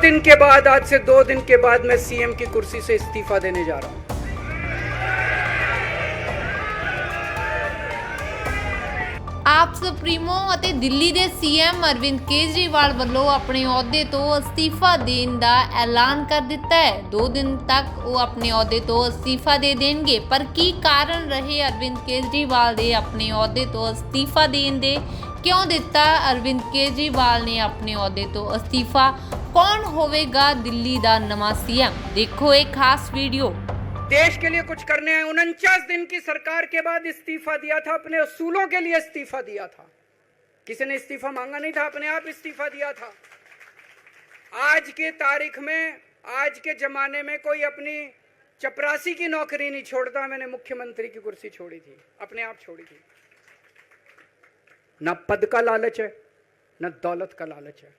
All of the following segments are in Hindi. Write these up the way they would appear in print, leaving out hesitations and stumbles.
दिन के बाद, आज से 2 दिन के बाद मैं सीएम की कुर्सी से इस्तीफा देने जा रहा हूं। ਆਪ ਸੁਪਰੀਮੋ ਅਤੇ ਦਿੱਲੀ ਦੇ ਸੀਐਮ ਅਰਵਿੰਦ ਕੇਜਰੀਵਾਲ ਵੱਲੋਂ ਆਪਣੇ ਅਹੁਦੇ ਤੋਂ ਅਸਤੀਫਾ ਦੇਣ ਦਾ ਐਲਾਨ ਕਰ ਦਿੱਤਾ ਹੈ। 2 ਦਿਨ ਤੱਕ ਉਹ ਆਪਣੇ ਅਹੁਦੇ ਤੋਂ ਅਸਤੀਫਾ ਦੇ ਦੇਣਗੇ। ਪਰ ਕੀ ਕਾਰਨ ਰਹੇ ਅਰਵਿੰਦ ਕੇਜਰੀਵਾਲ ਦੇ ਆਪਣੇ ਅਹੁਦੇ ਤੋਂ ਅਸਤੀਫਾ ਦੇਣ ਦੇ? ਕਿਉਂ ਦਿੱਤਾ ਅਰਵਿੰਦ ਕੇਜਰੀਵਾਲ ਨੇ ਆਪਣੇ ਅਹੁਦੇ ਤੋਂ ਅਸਤੀਫਾ? ਕੌਣ ਹੋਵੇਗਾ ਦਿੱਲੀ ਦਾ ਨਵਾਂ ਸੀਐਮ? ਦੇਖੋ ਇਹ ਖਾਸ वीडियो। देश के लिए कुछ करने आए। 49 दिन की सरकार के बाद इस्तीफा दिया था, अपने असूलों के लिए इस्तीफा दिया था। किसी ने इस्तीफा मांगा नहीं था, अपने आप इस्तीफा दिया था। आज के तारीख में, आज के जमाने में कोई अपनी चपरासी की नौकरी नहीं छोड़ता। मैंने मुख्यमंत्री की कुर्सी छोड़ी थी, अपने आप छोड़ी थी। न पद का लालच है, न दौलत का लालच है,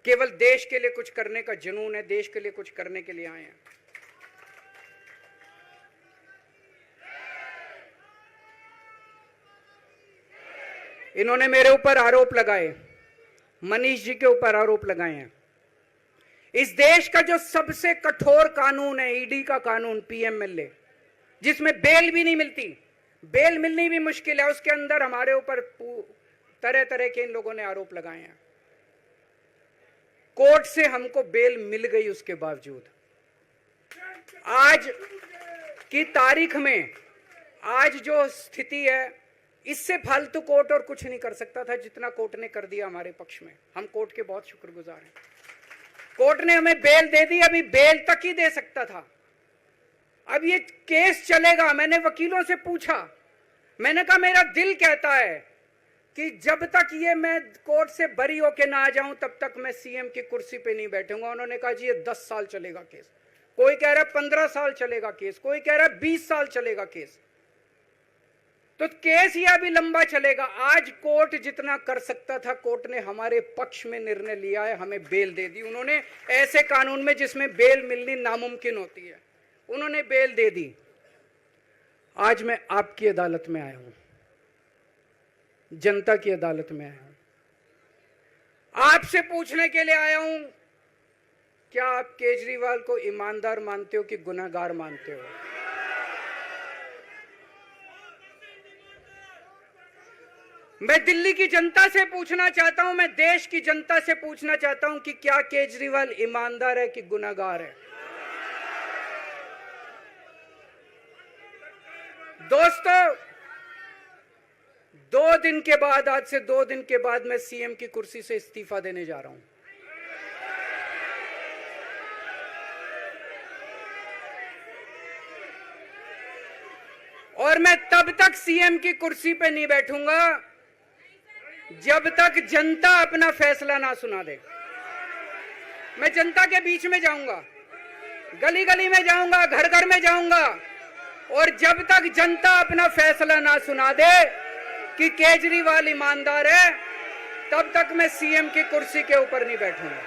केवल देश के लिए कुछ करने का जुनून है। देश के लिए कुछ करने के लिए आए हैं। इन्होंने मेरे ऊपर आरोप लगाए, मनीष जी के ऊपर आरोप लगाए हैं। इस देश का जो सबसे कठोर कानून है, ईडी का कानून, पीएमएलए, जिसमें बेल भी नहीं मिलती, बेल मिलनी भी मुश्किल है, उसके अंदर हमारे ऊपर तरह तरह के इन लोगों ने आरोप लगाए हैं। कोर्ट से हमको बेल मिल गई, उसके बावजूद आज की तारीख में, आज जो स्थिति है, इससे फालतू कोर्ट और कुछ नहीं कर सकता था जितना कोर्ट ने कर दिया हमारे पक्ष में। हम कोर्ट के बहुत शुक्रगुजार हैं। कोर्ट ने हमें बेल दे दी, अभी बेल तक ही दे सकता था। अब ये केस चलेगा। मैंने वकीलों से पूछा, मैंने कहा मेरा दिल कहता है कि जब तक ये मैं कोर्ट से बरी होके ना आ जाऊं तब तक मैं सीएम की कुर्सी पे नहीं बैठूंगा। उन्होंने कहा जी ये 10 साल चलेगा केस, कोई कह रहा है 15 साल चलेगा केस, कोई कह रहा है 20 साल चलेगा केस। तो केस ये अभी लंबा चलेगा। आज कोर्ट जितना कर सकता था, कोर्ट ने हमारे पक्ष में निर्णय लिया है, हमें बेल दे दी। उन्होंने ऐसे कानून में जिसमें बेल मिलनी नामुमकिन होती है, उन्होंने बेल दे दी। आज मैं आपकी अदालत में आया हूं, जनता की अदालत में आया हूं, आपसे पूछने के लिए आया हूं, क्या आप केजरीवाल को ईमानदार मानते हो कि गुनहगार मानते हो? मैं दिल्ली की जनता से पूछना चाहता हूं, मैं देश की जनता से पूछना चाहता हूं कि क्या केजरीवाल ईमानदार है कि गुनहगार है? दोस्तों, 2 दिन के बाद, आज से 2 दिन के बाद मैं सीएम की कुर्सी से इस्तीफा देने जा रहा हूं। और मैं तब तक सीएम की कुर्सी पे नहीं बैठूंगा जब तक जनता अपना फैसला ना सुना दे। मैं जनता के बीच में जाऊंगा, गली गली में जाऊंगा, घर घर में जाऊंगा, और जब तक जनता अपना फैसला ना सुना दे कि केजरीवाल ईमानदार है, तब तक मैं सीएम की कुर्सी के ऊपर नहीं बैठूंगा।